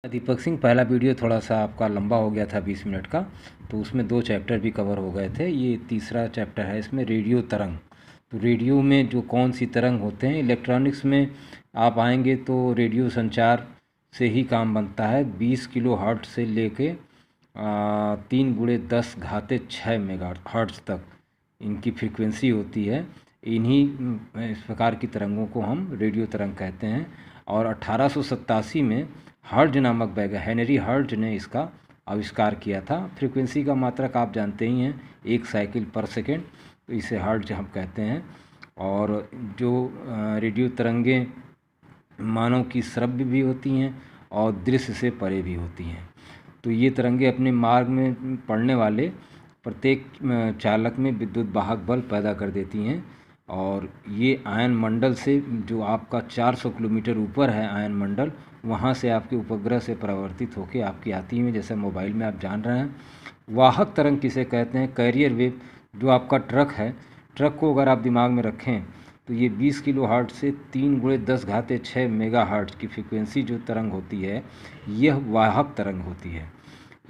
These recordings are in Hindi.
दीपक सिंह, पहला वीडियो थोड़ा सा आपका लंबा हो गया था 20 मिनट का, तो उसमें 2 चैप्टर भी कवर हो गए थे। ये तीसरा चैप्टर है, इसमें रेडियो तरंग। तो रेडियो में जो कौन सी तरंग होते हैं, इलेक्ट्रॉनिक्स में आप आएंगे तो रेडियो संचार से ही काम बनता है। 20 किलो हर्ट्ज से लेके 3 गुणे 10 घाते 6 मेगा हर्ट्ज तक इनकी फ्रीक्वेंसी होती है। इन्हीं इस प्रकार की तरंगों को हम रेडियो तरंग कहते हैं। और 1887 में हर्ट्ज नामक वैज्ञानिक हेनरी हर्ट्ज ने इसका आविष्कार किया था। फ्रीक्वेंसी का मात्रक आप जानते ही हैं, 1 साइकिल पर सेकेंड, तो इसे हर्ट्ज हम कहते हैं। और जो रेडियो तरंगें मानव की श्रव्य भी होती हैं और दृश्य से परे भी होती हैं। तो ये तरंगे अपने मार्ग में पड़ने वाले प्रत्येक चालक में विद्युत वाहक बल पैदा कर देती हैं। और ये आयन मंडल से, जो आपका 400 किलोमीटर ऊपर है आयन मंडल, वहाँ से आपके उपग्रह से परावर्तित होकर आपकी आती हैं, जैसे मोबाइल में आप जान रहे हैं। वाहक तरंग किसे कहते हैं? Carrier wave. जो आपका ट्रक है, ट्रक को अगर आप दिमाग में रखें तो ये 20 किलो हर्ट्ज से 3 गुणे 10 घाते 6 मेगा हर्ट्ज की फ्रीक्वेंसी जो तरंग होती है, यह वाहक तरंग होती है।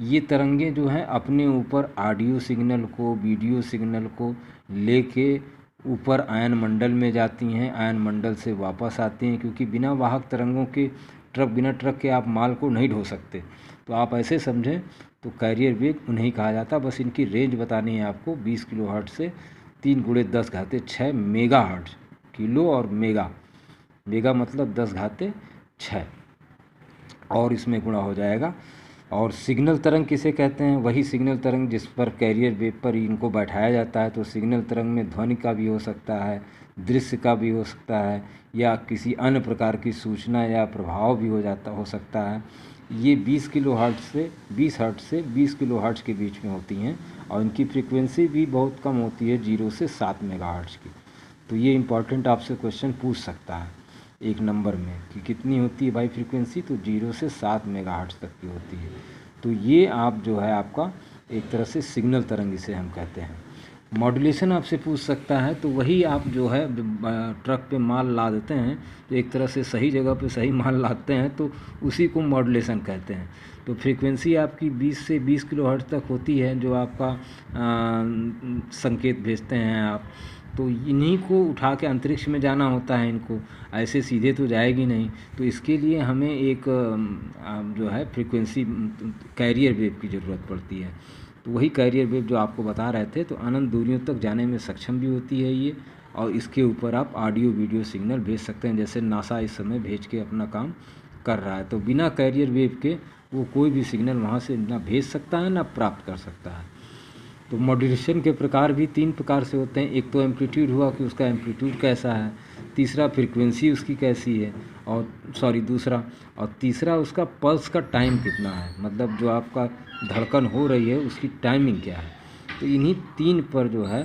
ये तरंगें जो हैं अपने ऊपर ऑडियो सिग्नल को, वीडियो सिग्नल को लेके ऊपर आयन मंडल में जाती हैं, आयन मंडल से वापस आती हैं, क्योंकि बिना वाहक तरंगों के बिना ट्रक के आप माल को नहीं ढो सकते। तो आप ऐसे समझें, तो कैरियर वेव उन्हें कहा जाता। बस इनकी रेंज बतानी है आपको, 20 किलो हर्ट्ज से 3 गुणे 10 घाते 6 मेगा हर्ट्ज। किलो और मेगा, मेगा मतलब 10 घाते 6, और इसमें गुणा हो जाएगा। और सिग्नल तरंग किसे कहते हैं? वही सिग्नल तरंग जिस पर कैरियर वेव पर इनको बैठाया जाता है। तो सिग्नल तरंग में ध्वनि का भी हो सकता है, दृश्य का भी हो सकता है, या किसी अन्य प्रकार की सूचना या प्रभाव भी हो सकता है। ये 20 किलो हर्ट्ज से 20 किलो हर्ट्ज के बीच में होती हैं, और इनकी फ्रीक्वेंसी भी बहुत कम होती है, 0 से 7 मेगा हर्ट्ज की। तो ये इम्पॉर्टेंट आपसे क्वेश्चन पूछ सकता है एक नंबर में कि कितनी होती है भाई फ्रीक्वेंसी, तो 0 से 7 मेगाहर्ट्ज़ तक की होती है। तो ये आप जो है आपका एक तरह से सिग्नल तरंग इसे हम कहते हैं। मॉड्यूलेशन आपसे पूछ सकता है, तो वही आप जो है ट्रक पे माल ला देते हैं, तो एक तरह से सही जगह पे सही माल लाते हैं, तो उसी को मॉड्यूलेशन कहते हैं। तो फ्रीक्वेंसी आपकी 20 से 20 किलो हर्ट्ज़ तक होती है, जो आपका संकेत भेजते हैं आप। तो इन्हीं को उठा के अंतरिक्ष में जाना होता है, इनको ऐसे सीधे तो जाएगी नहीं। तो इसके लिए हमें एक जो है फ्रीक्वेंसी कैरियर वेव की ज़रूरत पड़ती है। तो वही कैरियर वेव जो आपको बता रहे थे, तो अनंत दूरियों तक जाने में सक्षम भी होती है ये। और इसके ऊपर आप ऑडियो वीडियो सिग्नल भेज सकते हैं, जैसे नासा इस समय भेज के अपना काम कर रहा है। तो बिना कैरियर वेव के वो कोई भी सिग्नल वहाँ से ना भेज सकता है ना प्राप्त कर सकता है। तो मॉड्यूलेशन के प्रकार भी 3 प्रकार से होते हैं। एक तो एम्पलीट्यूड हुआ कि उसका एम्पलीट्यूड कैसा है, तीसरा फ्रीक्वेंसी उसकी कैसी है, और दूसरा, और तीसरा उसका पल्स का टाइम कितना है, मतलब जो आपका धड़कन हो रही है उसकी टाइमिंग क्या है। तो इन्हीं 3 पर जो है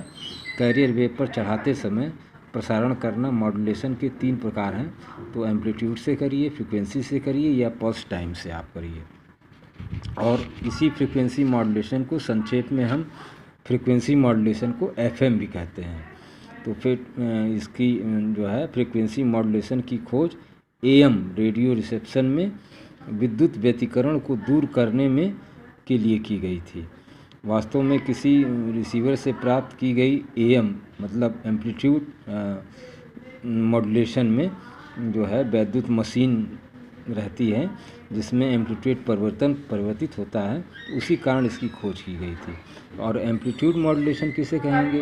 कैरियर वेव पर चढ़ाते समय प्रसारण करना मॉड्यूलेशन के 3 प्रकार हैं। तो एम्पलीट्यूड से करिए, फ्रीक्वेंसी से करिए, या पल्स टाइम से आप करिए। और इसी फ्रीक्वेंसी मॉड्यूलेशन को संक्षेप में हम फ्रीक्वेंसी मॉड्यूलेशन को FM भी कहते हैं। तो फिर इसकी जो है फ्रीक्वेंसी मॉड्यूलेशन की खोज AM रेडियो रिसेप्शन में विद्युत व्यतिकरण को दूर करने में के लिए की गई थी। वास्तव में किसी रिसीवर से प्राप्त की गई AM मतलब एम्पलीट्यूड मॉड्यूलेशन में जो है वैद्युत मशीन रहती है, जिसमें एम्पलीट्यूड परिवर्तित होता है, उसी कारण इसकी खोज की गई थी। और एम्पलीट्यूड मॉड्यूलेशन किसे कहेंगे?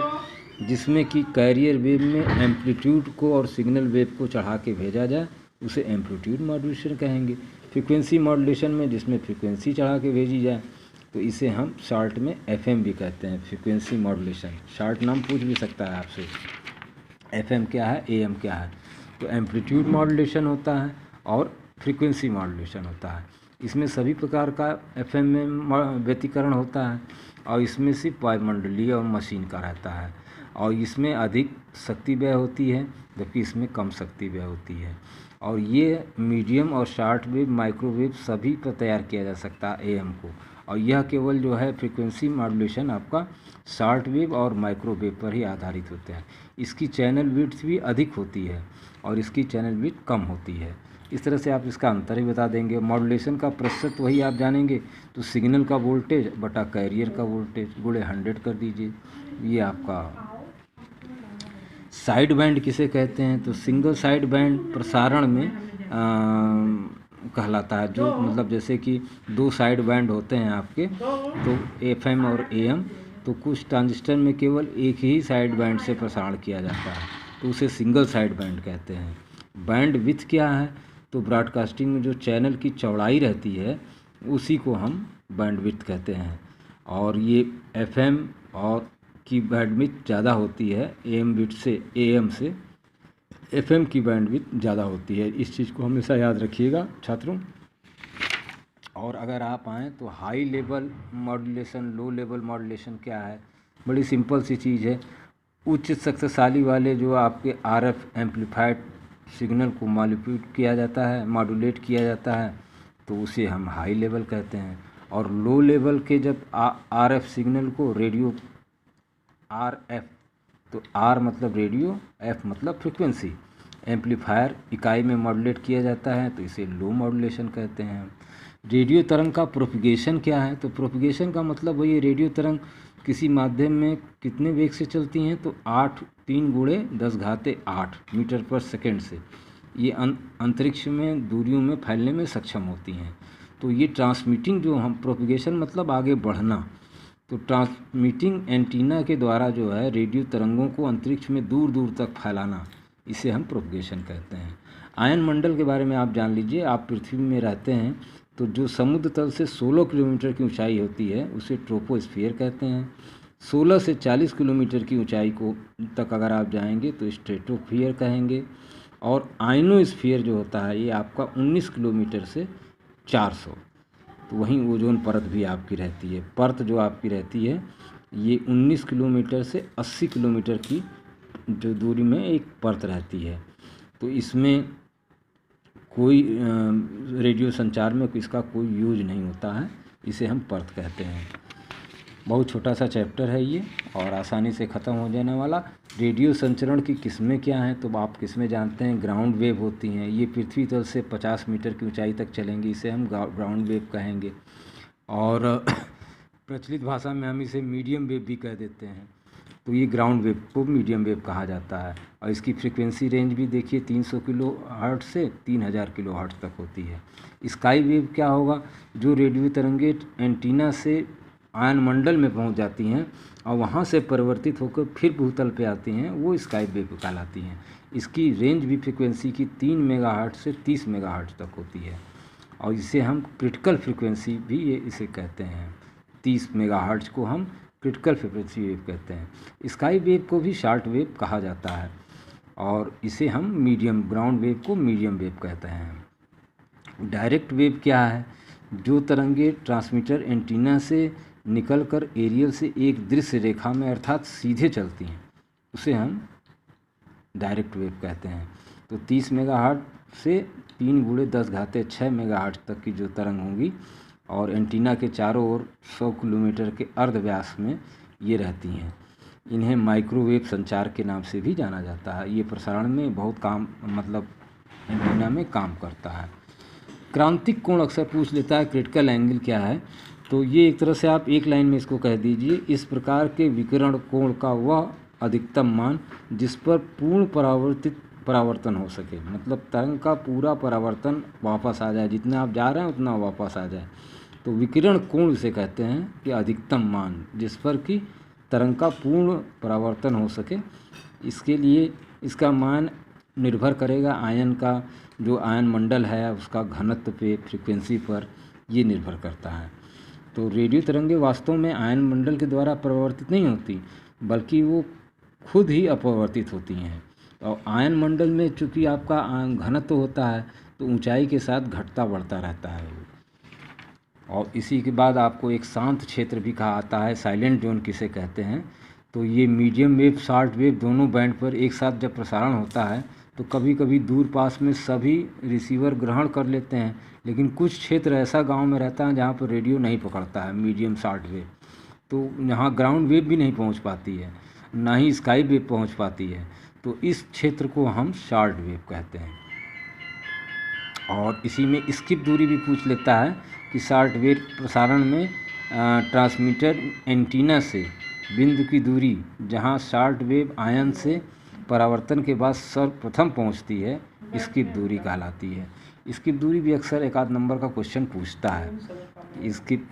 जिसमें कि कैरियर वेव में एम्पलीट्यूड को और सिग्नल वेव को चढ़ा के भेजा जाए, उसे एम्पलीट्यूड मॉड्यूलेशन कहेंगे। फ्रीक्वेंसी मॉड्यूलेशन में जिसमें फ्रीक्वेंसी चढ़ा के भेजी जाए, तो इसे हम शॉर्ट में FM भी कहते हैं, फ्रीक्वेंसी मॉड्यूलेशन। शॉर्ट नाम पूछ भी सकता है आपसे, FM क्या है, AM क्या है। तो एम्पलीट्यूड मॉड्यूलेशन होता है और फ्रीक्वेंसी मॉड्यूलेशन होता है। इसमें सभी प्रकार का FM में व्यतिकरण होता है, और इसमें सिर्फ वायुमंडलीय और मशीन का रहता है, और इसमें अधिक शक्ति व्यय होती है, जबकि इसमें कम शक्ति व्यय होती है। और ये मीडियम और शॉर्ट वेव, माइक्रोवेव सभी पर तैयार किया जा सकता है AM को। और यह केवल जो है फ्रीक्वेंसी मॉड्यूलेशन आपका शॉर्ट वेव और माइक्रोवेव पर ही आधारित होते हैं। इसकी चैनल विड्थ भी अधिक होती है और इसकी चैनल विड्थ कम होती है। इस तरह से आप इसका अंतर ही बता देंगे। मॉड्यूलेशन का प्रतिशत वही आप जानेंगे, तो सिग्नल का वोल्टेज बटा कैरियर का वोल्टेज गुणे 100 कर दीजिए। ये आपका साइड बैंड किसे कहते हैं, तो सिंगल साइड बैंड प्रसारण में कहलाता है। जो मतलब जैसे कि दो साइड बैंड होते हैं आपके, तो FM और AM, तो कुछ ट्रांजिस्टर में केवल एक ही साइड बैंड से प्रसारण किया जाता है, तो उसे सिंगल साइड बैंड कहते हैं। बैंड विड्थ क्या है, तो ब्रॉडकास्टिंग में जो चैनल की चौड़ाई रहती है उसी को हम बैंड विड्थ कहते हैं। और ये FM और की बैंडविड्थ ज़्यादा होती है AM से FM की बैंडविड्थ ज़्यादा होती है। इस चीज़ को हमेशा याद रखिएगा छात्रों। और अगर आप आएँ तो high level modulation, low level modulation क्या है, बड़ी सिंपल सी चीज़ है। उच्च शक्तिशाली वाले जो आपके RF एम्पलीफाइड सिग्नल को मॉड्यूलेट किया जाता है, तो उसे हम हाई लेवल कहते हैं। और लो लेवल के जब RF सिग्नल को रेडियो RF, तो R मतलब रेडियो, F मतलब फ्रिक्वेंसी, एम्पलीफायर इकाई में मॉड्यूलेट किया जाता है, तो इसे लो मॉड्यूलेशन कहते हैं। रेडियो तरंग का प्रोपगेशन क्या है, तो प्रोपगेशन का मतलब वही रेडियो तरंग किसी माध्यम में कितने वेग से चलती हैं, तो 3 × 10⁸ मीटर पर सेकेंड से ये अंतरिक्ष में दूरियों में फैलने में सक्षम होती हैं। तो ये ट्रांसमिटिंग जो हम प्रोपगेशन मतलब आगे बढ़ना, तो ट्रांसमिटिंग एंटीना के द्वारा जो है रेडियो तरंगों को अंतरिक्ष में दूर दूर तक फैलाना, इसे हम प्रोपगेशन कहते हैं। आयन मंडल के बारे में आप जान लीजिए। आप पृथ्वी में रहते हैं, तो जो समुद्र तल से 16 किलोमीटर की ऊंचाई होती है उसे ट्रोपोस्फीयर कहते हैं। 16 से 40 किलोमीटर की ऊंचाई को तक अगर आप जाएंगे तो स्ट्रेटोस्फीयर कहेंगे। और आयनोस्फीयर जो होता है ये आपका 19 किलोमीटर से 400, तो वहीं ओजोन परत भी आपकी रहती है। परत जो आपकी रहती है ये 19 किलोमीटर से 80 किलोमीटर की जो दूरी में एक परत रहती है। तो इसमें कोई रेडियो संचार में इसका कोई यूज नहीं होता है, इसे हम परत कहते हैं। बहुत छोटा सा चैप्टर है ये और आसानी से ख़त्म हो जाने वाला। रेडियो संचरण की किस्में क्या हैं, तो आप किस्में जानते हैं। ग्राउंड वेव होती हैं, ये पृथ्वी तल से 50 मीटर की ऊंचाई तक चलेंगी, इसे हम ग्राउंड वेव कहेंगे। और प्रचलित भाषा में हम इसे मीडियम वेव भी कह देते हैं, तो ये ग्राउंड वेव को मीडियम वेव कहा जाता है। और इसकी फ्रीक्वेंसी रेंज भी देखिए 300 किलोहर्ट्ज़ से 3000 किलोहर्ट्ज़ तक होती है। स्काई वेव क्या होगा, जो रेडियो तरंगे एंटीना से आयन मंडल में पहुंच जाती हैं और वहां से परिवर्तित होकर फिर भूतल पे आती हैं, वो स्काई वेव कहलाती हैं। इसकी रेंज भी फ्रीक्वेंसी की 3 मेगाहर्ट्ज़ से 30 मेगाहर्ट्ज़ तक होती है। और इसे हम क्रिटिकल फ्रीक्वेंसी भी इसे कहते हैं। 30 मेगाहर्ट्ज़ को हम क्रिटिकल फ्रीक्वेंसी वेव कहते हैं। स्काई वेव को भी शॉर्ट वेव कहा जाता है और इसे हम ग्राउंड वेव को मीडियम वेव कहते हैं। डायरेक्ट वेव क्या है, जो तरंगे ट्रांसमीटर एंटीना से निकलकर एरियल से एक दृश्य रेखा में अर्थात सीधे चलती हैं, उसे हम डायरेक्ट वेव कहते हैं। तो 30 मेगाहर्ट्ज़ से 3 × 10⁻6 मेगाहर्ट्ज़ तक की जो तरंग होंगी और एंटीना के चारों ओर 100 किलोमीटर के अर्ध व्यास में ये रहती हैं, इन्हें माइक्रोवेव संचार के नाम से भी जाना जाता है। ये प्रसारण में बहुत काम मतलब एंटीना में काम करता है। क्रांतिक कोण अक्सर पूछ लेता है, क्रिटिकल एंगल क्या है, तो ये एक तरह से आप एक लाइन में इसको कह दीजिए, इस प्रकार के विकिरण कोण का वह अधिकतम मान जिस पर पूर्ण परावर्तन हो सके, मतलब तरंग का पूरा परावर्तन वापस आ जाए, जितना आप जा रहे हैं उतना वापस आ जाए, तो विकिरण कोण इसे कहते हैं कि अधिकतम मान जिस पर कि तरंग का पूर्ण परावर्तन हो सके। इसके लिए इसका मान निर्भर करेगा आयन का, जो आयन मंडल है उसका घनत्व पे, फ्रीक्वेंसी पर ये निर्भर करता है। तो रेडियो तरंगें वास्तव में आयन मंडल के द्वारा परावर्तित नहीं होती, बल्कि वो खुद ही अपवर्तित होती हैं। और आयन मंडल में चूँकि आपका घनत्व होता है तो ऊंचाई के साथ घटता बढ़ता रहता है। और इसी के बाद आपको एक शांत क्षेत्र भी कहा आता है, साइलेंट जोन किसे कहते हैं। तो ये मीडियम वेव, शॉर्ट वेव दोनों बैंड पर एक साथ जब प्रसारण होता है तो कभी कभी दूर पास में सभी रिसीवर ग्रहण कर लेते हैं, लेकिन कुछ क्षेत्र ऐसा गांव में रहता है जहां पर रेडियो नहीं पकड़ता है मीडियम शॉर्ट वेव, तो यहाँ ग्राउंड वेव भी नहीं पहुंच पाती है, ना ही स्काई वेव पहुंच पाती है, तो इस क्षेत्र को हम शॉर्ट वेव कहते हैं। और इसी में स्किप दूरी भी पूछ लेता है कि शॉर्ट वेव प्रसारण में ट्रांसमीटर एंटीना से बिंदु की दूरी जहां शॉर्ट वेव आयन से परावर्तन के बाद सर्वप्रथम पहुंचती है, स्किप दूरी कहलाती है। स्किप दूरी भी अक्सर एक आध नंबर का क्वेश्चन पूछता है, स्किप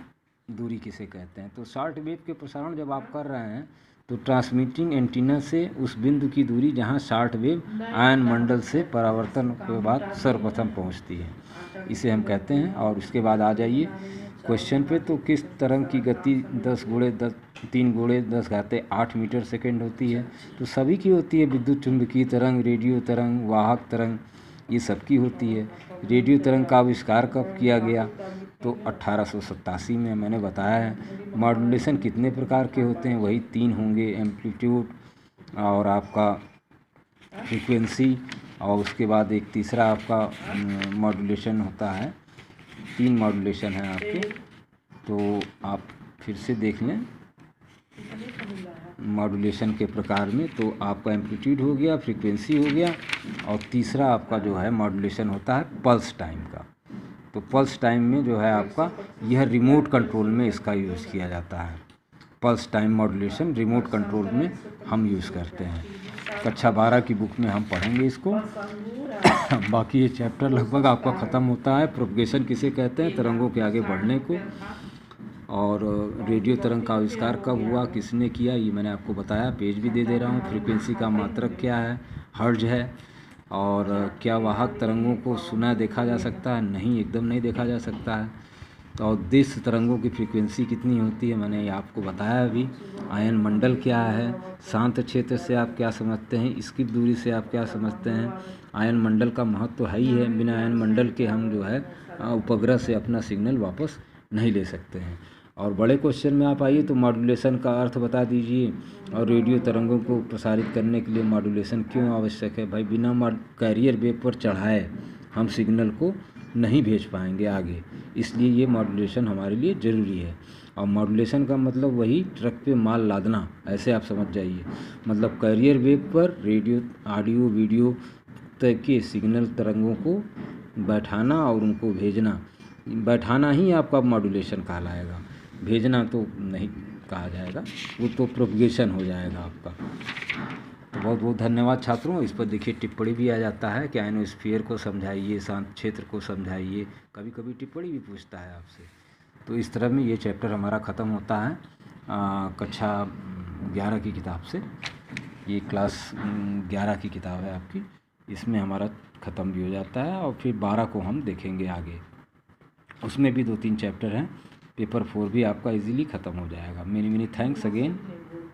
दूरी किसे कहते हैं। तो शॉर्ट वेव के प्रसारण जब आप कर रहे हैं तो ट्रांसमिटिंग एंटीना से उस बिंदु की दूरी जहां शॉर्ट वेव आयन मंडल से परावर्तन के बाद सर्वप्रथम पहुंचती है, इसे हम कहते हैं। और उसके बाद आ जाइए क्वेश्चन पे, तो किस तरंग की गति 3 × 10⁸ मीटर सेकेंड होती है? तो सभी की होती है, विद्युत चुंबकीय तरंग, रेडियो तरंग, वाहक तरंग, ये सबकी होती है। रेडियो तरंग का आविष्कार कब किया गया? तो 1887 में, मैंने बताया है। मॉड्यूलेशन कितने प्रकार के होते हैं? वही 3 होंगे, एम्पलीट्यूड और आपका फ्रीक्वेंसी, और उसके बाद एक तीसरा आपका मॉड्यूलेशन होता है। 3 मॉड्यूलेशन हैं आपके, तो आप फिर से देख लें मॉड्यूलेशन के प्रकार में। तो आपका एम्पलीट्यूड हो गया, फ्रीक्वेंसी हो गया, और तीसरा आपका जो है मॉड्यूलेशन होता है पल्स टाइम का। तो पल्स टाइम में जो है आपका यह रिमोट कंट्रोल में इसका यूज़ किया जाता है। Pulse time modulation remote control में हम यूज़ करते हैं। कक्षा 12 की बुक में हम पढ़ेंगे इसको। बाकी ये चैप्टर लगभग आपका ख़त्म होता है। प्रोपगेशन किसे कहते हैं? तरंगों के आगे बढ़ने को। और रेडियो तरंग का आविष्कार कब हुआ, किसने किया, ये मैंने आपको बताया, पेज भी दे रहा हूँ। फ्रीक्वेंसी का मात्रक क्या है? हर्ट्ज है। और क्या वाहक तरंगों को सुना देखा जा सकता है? नहीं, एकदम नहीं देखा जा सकता है। तो उद्देश्य तरंगों की फ्रीक्वेंसी कितनी होती है, मैंने आपको बताया अभी। आयन मंडल क्या है? शांत क्षेत्र से आप क्या समझते हैं? स्किप दूरी से आप क्या समझते हैं? आयन मंडल का महत्व तो है ही है, बिना आयन मंडल के हम जो है उपग्रह से अपना सिग्नल वापस नहीं ले सकते हैं। और बड़े क्वेश्चन में आप आइए तो मॉड्यूलेशन का अर्थ बता दीजिए, और रेडियो तरंगों को प्रसारित करने के लिए मॉड्यूलेशन क्यों आवश्यक है? भाई बिना कैरियर वेव पर चढ़ाए हम सिग्नल को नहीं भेज पाएंगे आगे, इसलिए ये मॉड्यूलेशन हमारे लिए ज़रूरी है। और मॉड्यूलेशन का मतलब वही ट्रक पे माल लादना, ऐसे आप समझ जाइए। मतलब कैरियर वेव पर रेडियो, ऑडियो, वीडियो तक के सिग्नल तरंगों को बैठाना और उनको भेजना। बैठाना ही आपका मॉड्यूलेशन कहलाएगा, भेजना तो नहीं कहा जाएगा, वो तो प्रोपगेशन हो जाएगा आपका। तो बहुत बहुत धन्यवाद छात्रों। इस पर देखिए टिप्पणी भी आ जाता है कि आयनोस्फीयर को समझाइए, शांत क्षेत्र को समझाइए, कभी कभी टिप्पणी भी पूछता है आपसे। तो इस तरह में ये चैप्टर हमारा ख़त्म होता है कक्षा 11 की किताब से। ये क्लास 11 की किताब है आपकी, इसमें हमारा ख़त्म भी हो जाता है। और फिर 12 को हम देखेंगे आगे, उसमें भी 2-3 चैप्टर हैं। पेपर 4 भी आपका इजीली ख़त्म हो जाएगा। Many many thanks again.